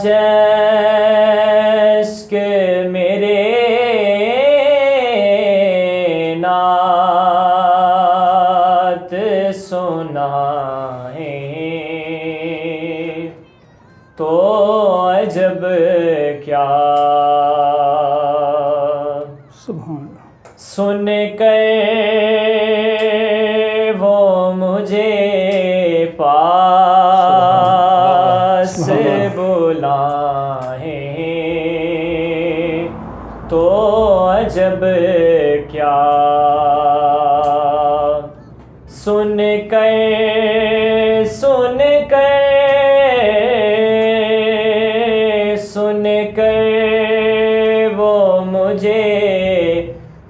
जैस के मेरे नात सुनाए तो अजब क्या सुन कर वो मुझे पास बुलाए तो अजब क्या सुन कर वो मुझे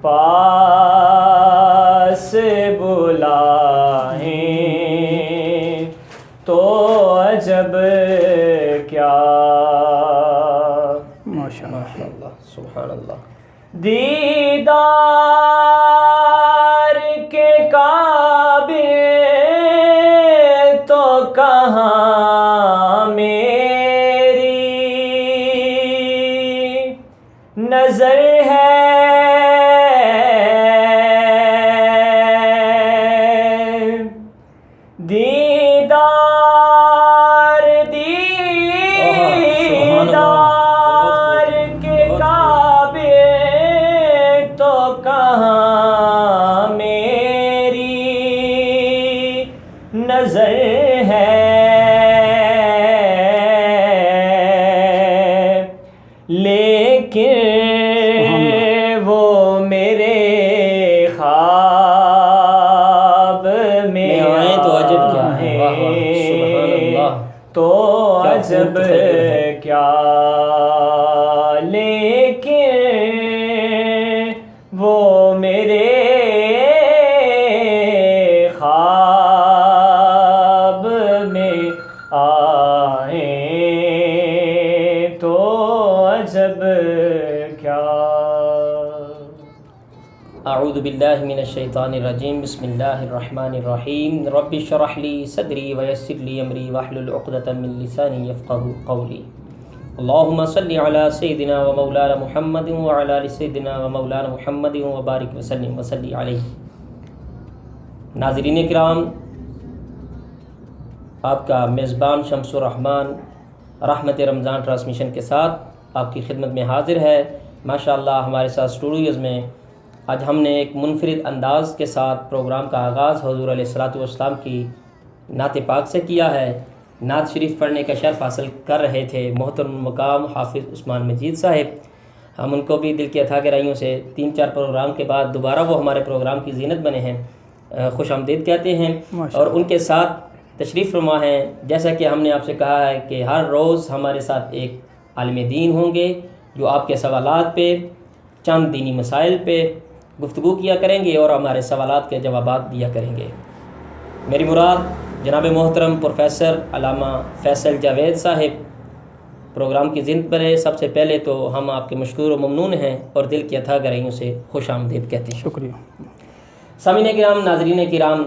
पास बुलाए तो अजब क्या। माशाअल्लाह सुभान अल्लाह। दीदार के काबिल तो कहाँ मेरी नजर है, दीदार के काबिल तो कहाँ मेरी नजर है, लेकिन वो मेरे ख्वाब में आए तो अजब क्या है। तो अजब क्या, लेकिन वो मेरे ख्वाब में आए तो अजब क्या। अऊज़ु बिल्लाहि मिनश शैतानिर रजीम। बिस्मिल्लाहिर्रहमानिर रहीम। रब्बि इश्रह ली सदरी व यस्सिर ली अमरी वहलुल उक़दतम मिन लिसानी यफ़क़हू क़ौली। अल्लाहुम्मा सल्लि अला सय्यिदिना व मौलाना मुहम्मदिन व अला आलि सय्यिदिना व मौलाना मुहम्मदिन व बारिक व सल्लिम व सल्लि अलैहि। नाज़रीन किराम, आपका मेज़बान शम्सुर रहमान रहमत रमज़ान ट्रांसमिशन के साथ आपकी खिदमत में हाज़िर है। माशाअल्लाह हमारे साथ स्टूडियोज़ में आज हमने एक मुनफरिद अंदाज़ के साथ प्रोग्राम का आगाज़ हुज़ूर अलैहिस्सलातु वस्सलाम की नात पाक से किया है। नात शरीफ पढ़ने का शर्फ़ हासिल कर रहे थे मोहतरम मकाम हाफिज़ उस्मान मजीद साहिब। हम उनको भी दिल की अथा गहराइयों से 3-4 प्रोग्राम के बाद दोबारा वो हमारे प्रोग्राम की ज़ीनत बने हैं, खुश आमदीद कहते हैं। और उनके साथ तशरीफ़ फरमा हैं, जैसा कि हमने आपसे कहा है कि हर रोज़ हमारे साथ एक आलिम दीन होंगे जो आपके सवालात पे, चंद दीनी मसाइल पे गुफ्तगू किया करेंगे और हमारे सवालात के जवाबात दिया करेंगे। मेरी मुराद जनाब मोहतरम प्रोफेसर अल्लामा फैसल जावेद साहिब प्रोग्राम की ज़िंद पर है। सबसे पहले तो हम आपके मशकूर व ममनून हैं और दिल की अथा गहराइयों से खुश आमदीद कहते हैं। शुक्रिया। सामीन किराम, नाज़रीन किराम,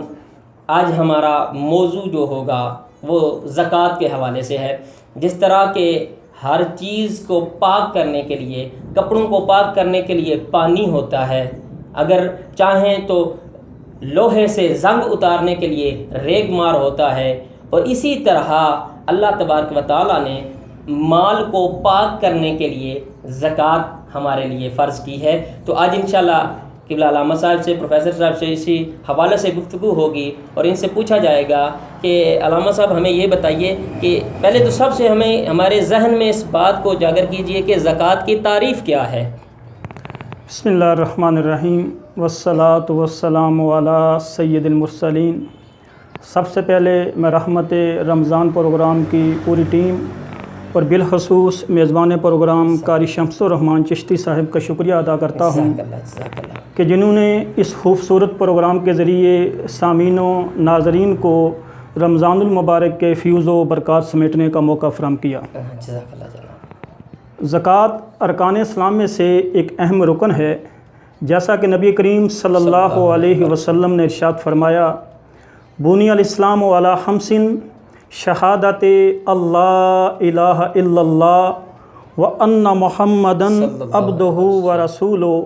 आज हमारा मौजू जो होगा वो ज़कात के हवाले से है। जिस तरह के हर चीज़ को पाक करने के लिए, कपड़ों को पाक करने के लिए पानी होता है, अगर चाहें तो लोहे से जंग उतारने के लिए रेगमार होता है, और इसी तरह अल्लाह तबारक व तआला ने माल को पाक करने के लिए ज़कात हमारे लिए फ़र्ज़ की है। तो आज इंशाअल्लाह क़िबला अल्लामा साहब से, प्रोफेसर साहब से इसी हवाले से गुफ्तगू होगी और इनसे पूछा जाएगा कि अल्लामा साहब हमें ये बताइए कि पहले तो सबसे हमें हमारे जहन में इस बात को उजागर कीजिए कि ज़कात की तारीफ़ क्या है। बिस्मिल्लाहिर्रहमानिर्रहीम वस्सलातु वस्सलामु अला सय्यिदिल मुरसलीन। सबसे पहले मैं रहमत रमज़ान प्रोग्राम की पूरी टीम और बिलखसूस मेज़बान प्रोग्राम कारी शम्सुर रहमान चिश्ती साहब का शुक्रिया अदा करता हूँ कि जिन्होंने इस खूबसूरत प्रोग्राम के ज़रिए सामीनों नाज़रीन को रमज़ानुल मुबारक के फ़्यूज़ व बरक़ात समेटने का मौका फ़राहम किया। ज़कात अरकान इस्लाम में से एक अहम रुकन है, जैसा कि नबी करीम सल्लल्लाहु अलैहि वसल्लम ने इरशाद फरमाया, बुनियल इस्लाम अला खम्सिन शहादत अल्लाह इलाहा इल्लल्लाह व अन्ना मुहम्मदन अब्दुहु व रसूलुहु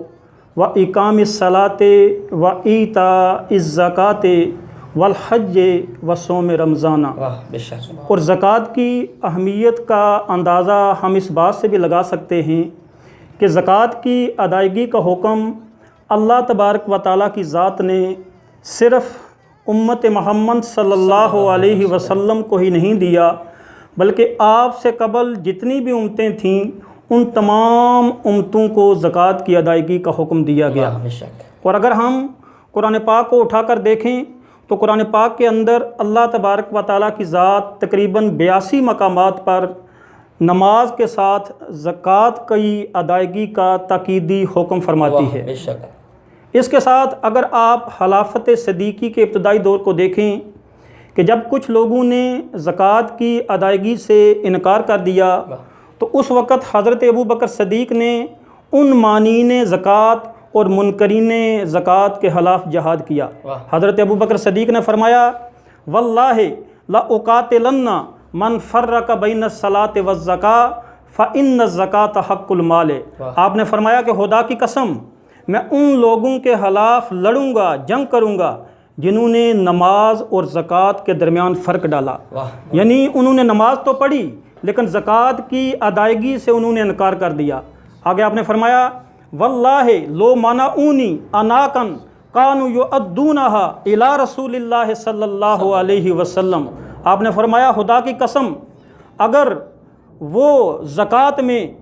व इकामिस सलाते व ईताइज़ ज़काते वल हज व सोम रमज़ाना। और ज़कात की अहमियत का अंदाज़ा हम इस बात से भी लगा सकते हैं कि ज़कात की अदायगी का हुक्म अल्लाह तबारक व तआला की ज़ात ने सिर्फ़ उम्मत मोहम्मद सल्लल्लाहु अलैहि वसल्लम को ही नहीं दिया, बल्कि आपसे कबल जितनी भी उम्मतें थीं उन तमाम उम्मतों को ज़कात की अदायगी का हुक्म दिया गया। और अगर हम कुरान पाक को उठाकर देखें तो कुरान पाक के अंदर अल्लाह तबारक व तआला की ज़ात तकरीबन 82 मकामात पर नमाज के साथ ज़कात की अदायगी का ताकीदी हुक्म फरमाती है। इसके साथ अगर आप खिलाफत सदीकी के इब्तदाई दौर को देखें कि जब कुछ लोगों ने ज़कात की अदायगी से इनकार कर दिया तो उस वक़्त हज़रत अबू बकर सदीक़ ने उन मानीन ज़कात और मुनकरीन ज़कात के खिलाफ जहाद किया। हज़रत अबू बकर सदीक़ ने फरमाया वल्लाहि ला उक़ातिलन्ना मन फ़र्रक़ बैन सलात व ज़का फ़इन्न ज़कात हक़्क़ुल माल। आपने फरमाया कि खुदा की कसम मैं उन लोगों के खिलाफ़ लड़ूंगा, जंग करूंगा जिन्होंने नमाज और ज़कात के दरमियान फ़र्क डाला। यानी उन्होंने नमाज तो पढ़ी लेकिन ज़कात की अदायगी से उन्होंने इनकार कर दिया। आगे आपने फरमाया वल्लाहि लो मनाऊनी अनाकन कानू युअद्दूनहा इला रसूलिल्लाह सल्लल्लाहु अलैहि वसल्लम। आपने फरमाया खुदा की कसम अगर वो ज़कात में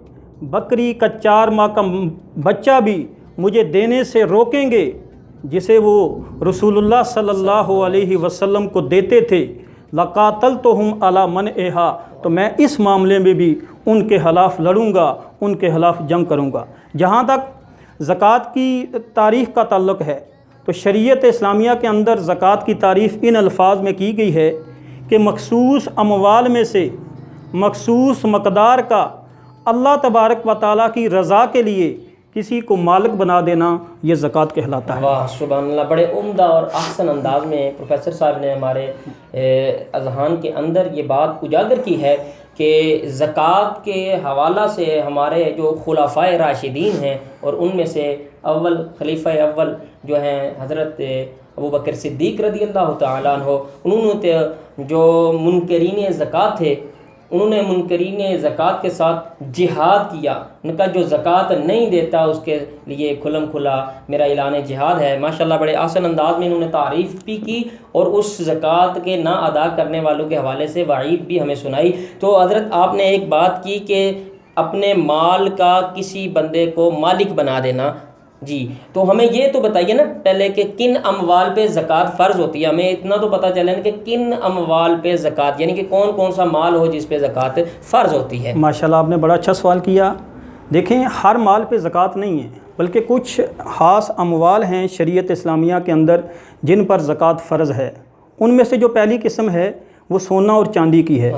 बकरी का 4 माह का बच्चा भी मुझे देने से रोकेंगे जिसे वो रसूलुल्लाह सल्लल्लाहु अलैहि वसल्लम को देते थे लक़ातलतुहुम अला मनइहा, तो मैं इस मामले में भी उनके खिलाफ़ लड़ूंगा, उनके खिलाफ़ जंग करूंगा। जहाँ तक ज़कात की तारीफ़ का ताल्लुक़ है तो शरीयत इस्लामिया के अंदर ज़कात की तारीफ़ इन अल्फाज में की गई है कि मखसूस अमवाल में से मखसूस मकदार का अल्लाह तबारक व तआला की रज़ा के लिए किसी को मालिक बना देना ये ज़कात कहलाता है। वाह सुभान अल्लाह, बड़े उम्दा और अहसन अंदाज में प्रोफेसर साहब ने हमारे अज़हान के अंदर ये बात उजागर की है कि ज़कात के हवाला से हमारे जो खुलाफाए राशिदीन हैं और उनमें से अव्वल खलीफा अव्वल जो हैं हज़रत अबू बकर सिद्दीक़ रज़ी अल्लाह तआला अन्हु, उन्होंने जो मुनकरीन ज़कात थे उन्होंने मुनकरीन ज़कात के साथ जिहाद किया। उनका जो ज़कात नहीं देता उसके लिए खुलम खुला मेरा ऐलान जिहाद है। माशाल्लाह बड़े आसान अंदाज में इन्होंने तारीफ़ भी की और उस ज़कात के ना अदा करने वालों के हवाले से वाईद भी हमें सुनाई। तो हज़रत आपने एक बात की कि अपने माल का किसी बंदे को मालिक बना देना जी, तो हमें ये तो बताइए ना पहले कि किन अमवाल पे ज़कात फ़र्ज़ होती है। हमें इतना तो पता चले ना कि किन अमवाल पे ज़कात यानी कि कौन कौन सा माल हो जिस पे ज़कात फ़र्ज़ होती है। माशाल्लाह आपने बड़ा अच्छा सवाल किया। देखें हर माल पे ज़कात नहीं है बल्कि कुछ ख़ास अमवाल हैं शरीयत इस्लामिया के अंदर जिन पर ज़कात फ़र्ज़ है। उनमें से जो पहली किस्म है वो सोना और चांदी की है।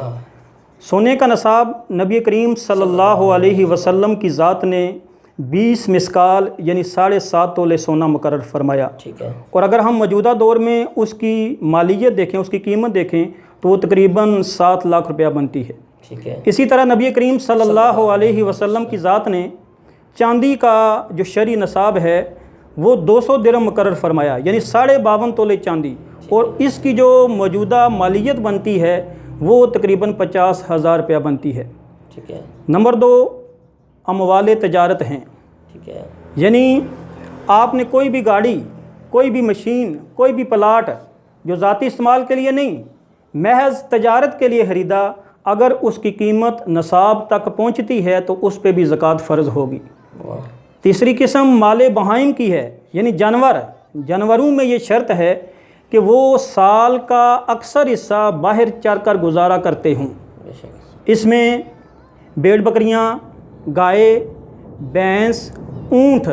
सोने का नसाब नबी करीम सल्लल्लाहु अलैहि वसल्लम की ज़ात ने 20 मिसकाल यानी 7.5 तोले सोना मुकर्रर फरमाया। ठीक है। और अगर हम मौजूदा दौर में उसकी मालियत देखें, उसकी कीमत देखें तो वो तकरीबन 7 लाख रुपया बनती है। ठीक है। इसी तरह नबी करीम सल्लल्लाहु अलैहि वसल्लम की ज़ात ने चांदी का जो शरई नसाब है वो 200 दिरहम मुकर्रर फरमाया यानी 52.5 तोले चांदी, और इसकी जो मौजूदा मालियत बनती है वो तकरीबन 50,000 रुपया बनती है। ठीक है। नंबर 2 अमवाल तजारत हैं। ठीक है। यानी आपने कोई भी गाड़ी, कोई भी मशीन, कोई भी प्लाट जो ज़ाती इस्तेमाल के लिए नहीं महज तजारत के लिए ख़रीदा, अगर उसकी कीमत नसाब तक पहुंचती है तो उस पे भी ज़कात फ़र्ज़ होगी। तीसरी किस्म माले बहाइम की है यानी जानवरों में ये शर्त है कि वो साल का अक्सर हिस्सा बाहर चर कर गुजारा करते हों। इसमें भेड़ बकरियाँ, गाय, भैंस, ऊँट,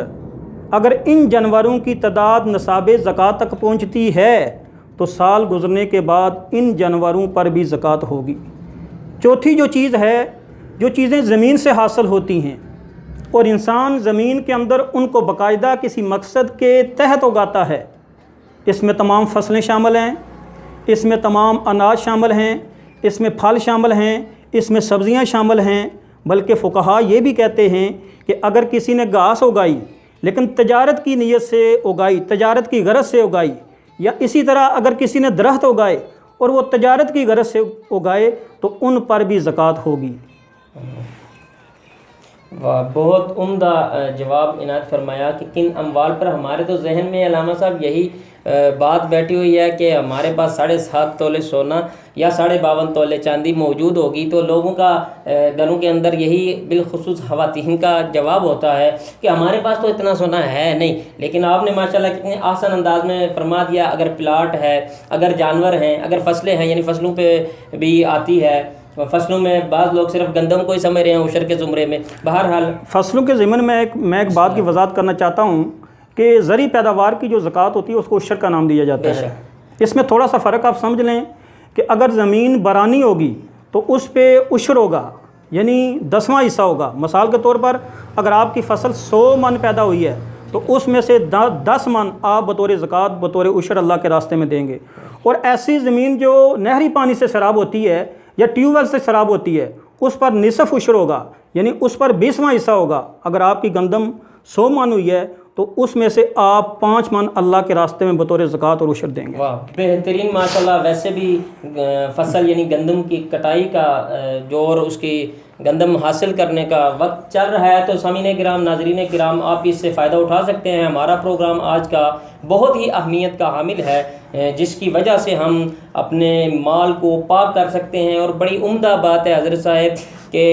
अगर इन जानवरों की तादाद नसाब ज़कात तक पहुँचती है तो साल गुजरने के बाद इन जानवरों पर भी ज़कात होगी। चौथी जो चीज़ है, जो चीज़ें ज़मीन से हासिल होती हैं और इंसान ज़मीन के अंदर उनको बाकायदा किसी मकसद के तहत उगाता है, इसमें तमाम फसलें शामिल हैं, इसमें तमाम अनाज शामिल हैं, इसमें फल शामिल हैं, इसमें सब्ज़ियाँ शामिल हैं। बल्कि फ़ुक़हा ये भी कहते हैं कि अगर किसी ने घास उगाई लेकिन तजारत की नीयत से उगाई, तजारत की गरज से उगाई, या इसी तरह अगर किसी ने दरख्त उगाए और वो तजारत की गरज से उगाए तो उन पर भी ज़कात होगी। वाह, बहुत उम्दा जवाब इनायत फरमाया कि किन अमवाल पर। हमारे तो जहन में अलामा साहब यही बात बैठी हुई है कि हमारे पास 7.5 तोले सोना या 52.5 तोले चांदी मौजूद होगी तो लोगों का घरों के अंदर यही बिलखुसूस ख़वातीन का जवाब होता है कि हमारे पास तो इतना सोना है नहीं। लेकिन आपने माशाल्लाह कितने आसान अंदाज में फरमा दिया, अगर प्लाट है, अगर जानवर हैं, अगर फसलें हैं, यानी फसलों पे भी आती है। फसलों में बाज़ लोग सिर्फ गंदम को ही समझ रहे हैं उशर के ज़ुमरे में। बहरहाल फसलों के ज़िमन में मैं एक बात की वजाहत करना चाहता हूँ कि ज़री पैदावार की जो ज़कात होती है उसको उशर का नाम दिया जाता है। इसमें थोड़ा सा फ़र्क आप समझ लें कि अगर ज़मीन बरानी होगी तो उस पर उशर होगा, यानी 10वां हिस्सा होगा। मिसाल के तौर पर अगर आपकी फ़सल 100 मन पैदा हुई है तो उसमें से 10 मन आप बतौर ज़कात, बतौर उशर अल्लाह के रास्ते में देंगे। और ऐसी ज़मीन जो नहरी पानी से शराब होती है या ट्यूबवेल से शराब होती है उस पर निसफ़ उशर होगा, यानी उस पर 20वां हिस्सा होगा। अगर आपकी गंदम 100 मन हुई है तो उसमें से आप 5 मन अल्लाह के रास्ते में बतौर ज़कात और उशर देंगे। वाह, बेहतरीन माशाल्लाह। वैसे भी फसल यानी गंदम की कटाई का जो और उसकी गंदम हासिल करने का वक्त चल रहा है तो सामीन किराम, नाज़रीन किराम, आप इससे फ़ायदा उठा सकते हैं। हमारा प्रोग्राम आज का बहुत ही अहमियत का हामिल है जिसकी वजह से हम अपने माल को पाक कर सकते हैं। और बड़ी उम्दा बात है हज़रत साहब कि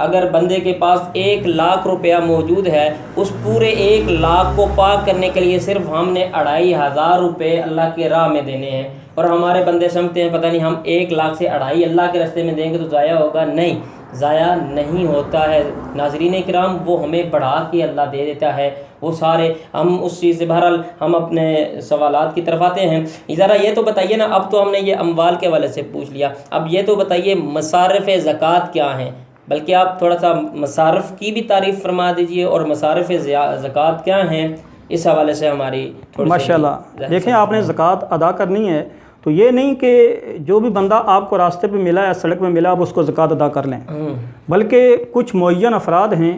अगर बंदे के पास 1 लाख रुपया मौजूद है, उस पूरे 1 लाख को पाक करने के लिए सिर्फ हमने 2500 रुपये अल्लाह के राह में देने हैं। और हमारे बंदे समझते हैं पता नहीं हम 1 लाख से 2.5 अल्लाह के रास्ते में देंगे तो ज़ाया होगा। नहीं, ज़ाया नहीं होता है नाज़रीन किराम, वो हमें बढ़ा के अल्लाह दे देता है वो सारे। हम उस चीज़ से बहरहाल हम अपने सवालात की तरफ आते हैं। ज़रा ये तो बताइए ना, अब तो हमने ये अम्वाल के हवाले से पूछ लिया, अब ये तो बताइए मसारिफ़ ज़कात क्या हैं। बल्कि आप थोड़ा सा मसारिफ़ की भी तारीफ़ फरमा दीजिए और मसारिफ़ ज़कात क्या हैं, इस हवाले से हमारी थोड़ी माशाल्लाह। देखें, आपने ज़कात अदा करनी है तो ये नहीं कि जो भी बंदा आपको रास्ते पे मिला या सड़क में मिला आप उसको ज़कात अदा कर लें, बल्कि कुछ मुअय्यन अफराद हैं,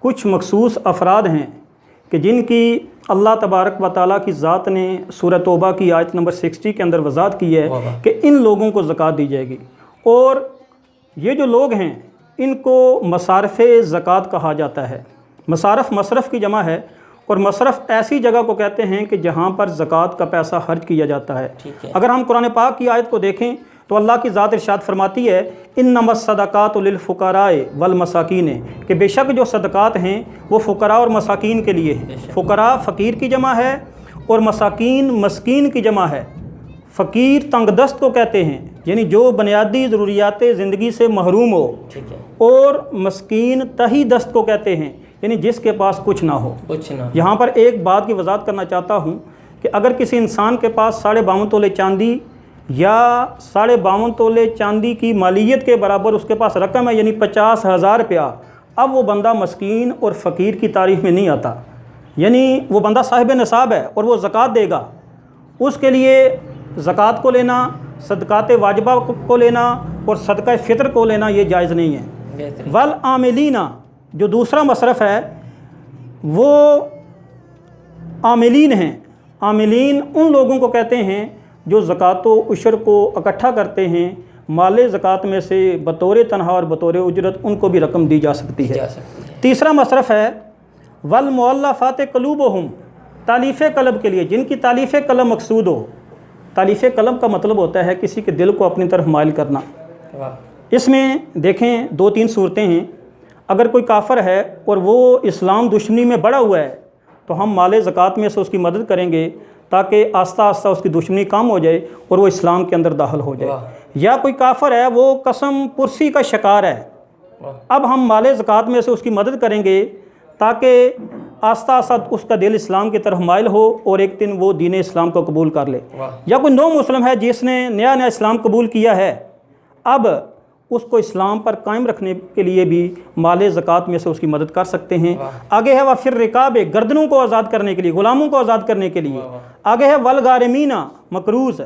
कुछ मखसूस अफराद हैं कि जिनकी अल्लाह तबारक व तआला की ज़ात ने सूरह तौबा की आयत नंबर 60 के अंदर वज़ाहत की है कि इन लोगों को ज़कात दी जाएगी। और ये जो लोग हैं इनको मसारिफ़ ज़कात कहा जाता है। मसारफ़ मसरफ़ की जमा है और मसरफ़ ऐसी जगह को कहते हैं कि जहाँ पर ज़कात का पैसा खर्च किया जाता है। अगर हम कुरान पाक की आयत को देखें तो अल्लाह की ज़ात इरशाद फरमाती है, इन्नमस सदक़ातु लिल फ़ुक़राए वल मसाकीन, कि बेशक जो सदक़ात हैं वो फ़ुक़रा और मसाकीन के लिए हैं। फ़ुक़रा फ़कीर की जमा है और मसाकीन मस्कीन की जमा है। फ़कीर तंगदस्त को कहते हैं, यानी जो बुनियादी ज़रूरियात ज़िंदगी से महरूम हो, और मस्कीन तही दस्त को कहते हैं, यानी जिसके पास कुछ ना हो। यहाँ पर एक बात की वजाहत करना चाहता हूँ कि अगर किसी इंसान के पास 52.5 तोले चांदी या 52.5 तोले चांदी की मालियत के बराबर उसके पास रकम है, यानी 50,000 रुपया, अब वो बंदा मस्कीन और फ़कीर की तारीफ़ में नहीं आता। यानी वो बंदा साहिब निसाब है और वो ज़कात देगा, उसके लिए ज़कात को लेना, सदक़ात वाजिबा को लेना और सदक़ा फ़ितर को लेना ये जायज़ नहीं है। वल आमिलीना, जो दूसरा मसरफ़ है वो आमिलीन हैं। आमिलीन उन लोगों को कहते हैं जो ज़कात व उशर को इकट्ठा करते हैं। माले ज़कात में से बतौर तनहा और बतौर उजरत उनको भी रकम दी जा सकती है। तीसरा मसरफ़ है वल मुअल्लफ़ात क़ुलूबुहुम, तालीफ़ कल्ब के लिए, जिनकी तालीफ़ कल्ब मकसूद हो। तालीफ़ कल्ब का मतलब होता है किसी के दिल को अपनी तरफ माइल करना। इसमें देखें 2-3 सूरतें हैं। अगर कोई काफ़र है और वो इस्लाम दुश्मनी में बढ़ा हुआ है तो हम माले ज़कात में से उसकी मदद करेंगे ताकि आस्ता आस्ता उसकी दुश्मनी कम हो जाए और वो इस्लाम के अंदर दाखिल हो जाए। या कोई काफ़र है वो कसम पुरसी का शिकार है, अब हम माले ज़कात में से उसकी मदद करेंगे ताकि आस्ता आस्ता उसका दिल इस्लाम की तरफ माइल हो और एक दिन वो दीन इस्लाम को कबूल कर ले। या कोई नौ मुस्लिम है जिसने नया नया इस्लाम कबूल किया है, अब उसको इस्लाम पर कायम रखने के लिए भी माले ज़कात में से उसकी मदद कर सकते हैं। आगे है वह फिर रिकाब, गर्दनों को आज़ाद करने के लिए, ग़ुलामों को आज़ाद करने के लिए। आगे है वल गारिमीना मकरूज़,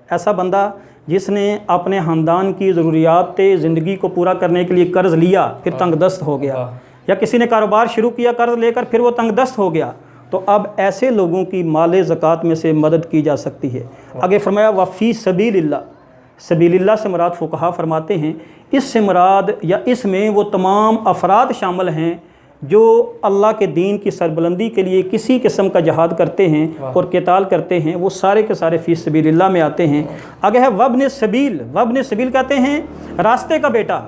ऐसा बंदा जिसने अपने ख़ानदान की ज़रूरियात ज़िंदगी को पूरा करने के लिए कर्ज़ लिया फिर तंगदस्त हो गया, या किसी ने कारोबार शुरू किया कर्ज़ लेकर फिर वो तंगदस्त हो गया, तो अब ऐसे लोगों की माल ज़कात में से मदद की जा सकती है। आगे फरमाया वफ़ी सबीलिल्लाह, सबीलिल्लाह से मुराद फुक़हा फरमाते हैं इससे मुराद या इसमें वो तमाम अफराद शामिल हैं जो अल्लाह के दीन की सरबुलंदी के लिए किसी किस्म का जहाद करते हैं और क़िताल करते हैं, वो सारे के सारे फ़ी सबीलिल्लाह में आते हैं। आगे है वब्न सबील, वब्न सबील कहते हैं रास्ते का बेटा,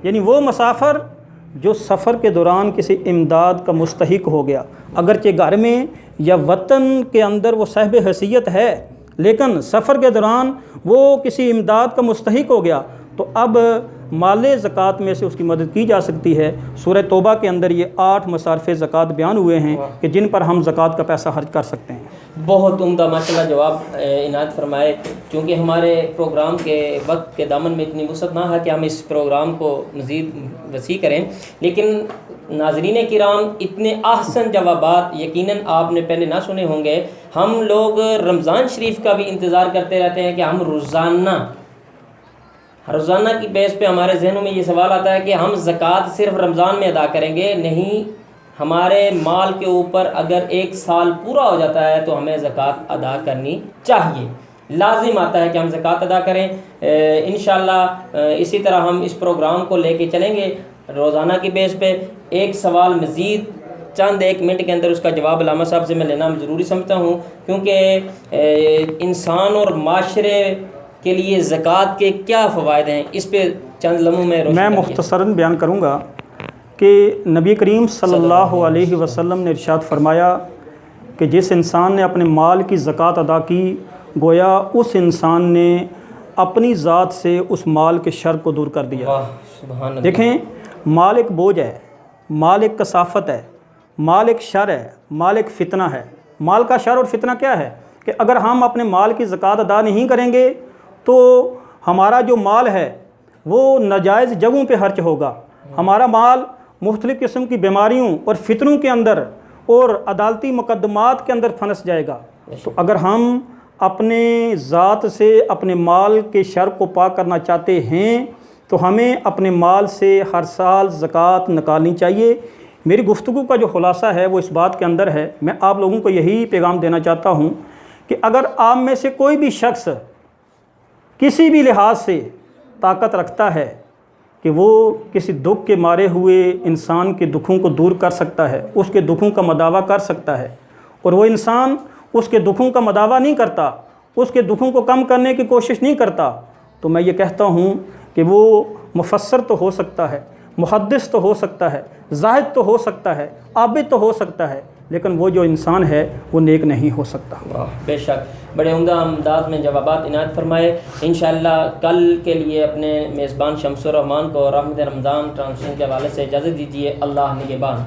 यानी वो मुसाफ़िर जो सफ़र के दौरान किसी इमदाद का मुस्तहिक हो गया, अगरचे घर में या वतन के अंदर वो साहिब हैसियत है लेकिन सफ़र के दौरान वो किसी इमदाद का मुस्तहिक हो गया, तो अब माले ज़कात में से उसकी मदद की जा सकती है। सूरह तौबा के अंदर ये 8 मसारफ़ ज़कात बयान हुए हैं कि जिन पर हम ज़कात का पैसा खर्च कर सकते हैं। बहुत उम्दा माशाल्लाह जवाब इनायत फरमाए। क्योंकि हमारे प्रोग्राम के वक्त के दामन में इतनी वसअत ना है कि हम इस प्रोग्राम को मज़ीद वसी करें, लेकिन नाज़रीन किराम इतने अहसन जवाबात यकीनन आपने पहले ना सुने होंगे। हम लोग रमज़ान शरीफ का भी इंतज़ार करते रहते हैं कि हम रोज़ाना की बेस पे हमारे जहनों में ये सवाल आता है कि हम ज़कात सिर्फ रमज़ान में अदा करेंगे। नहीं, हमारे माल के ऊपर अगर एक साल पूरा हो जाता है तो हमें ज़कात अदा करनी चाहिए, लाजिम आता है कि हम ज़कात अदा करें। इंशाअल्लाह इसी तरह हम इस प्रोग्राम को लेके चलेंगे रोज़ाना की बेस पे। एक सवाल मज़ीद चंद 1 मिनट के अंदर उसका जवाब अल्लामा साहब से मैं लेना ज़रूरी समझता हूँ, क्योंकि इंसान और माशरे के लिए ज़कात के क्या फ़वायद हैं, इस पे चंद लम्हों में मैं मुख्तसरन बयान करूँगा कि नबी करीम सल्लल्लाहु अलैहि वसल्लम ने इरशाद फरमाया कि जिस इंसान ने अपने माल की ज़कात अदा की, गोया उस इंसान ने अपनी ज़ात से उस माल के शर को दूर कर दिया। सुभान अल्लाह। देखें, माल एक बोझ है, माल एक कसाफ़त है, माल एक शर है, माल एक फ़ितना है। माल का शर और फ़ितना क्या है कि अगर हम अपने माल की ज़कात अदा नहीं करेंगे तो हमारा जो माल है वो नाजायज़ जगहों पे खर्च होगा, हमारा माल मुख्तलिफ़ किस्म की बीमारियों और फितनों के अंदर और अदालती मुकदमात के अंदर फंस जाएगा। तो अगर हम अपने ज़ात से अपने माल के शर को पाक करना चाहते हैं तो हमें अपने माल से हर साल ज़कात निकालनी चाहिए। मेरी गुफ्तगू का जो खुलासा है वो इस बात के अंदर है, मैं आप लोगों को यही पैगाम देना चाहता हूँ कि अगर आप में से कोई भी शख्स किसी भी लिहाज से ताकत रखता है कि वो किसी दुख के मारे हुए इंसान के दुखों को दूर कर सकता है, उसके दुखों का मदावा कर सकता है, और वो इंसान उसके दुखों का मदावा नहीं करता, उसके दुखों को कम करने की कोशिश नहीं करता, तो मैं ये कहता हूँ कि वो मुफस्सर तो हो सकता है, मुहद्दिस तो हो सकता है, ज़ाहिद तो हो सकता है, आबिद तो हो सकता है, लेकिन वो जो इंसान है वो नेक नहीं हो सकता। वाह, बेशक बड़े उम्दा अंदाज में जवाबात इनायत फरमाए। इंशाअल्लाह कल के लिए अपने मेज़बान शम्सुर रहमान को रहमत रमज़ान ट्रांसलेशन के हवाले से इजाज़त दीजिए। अल्लाह निगहबान।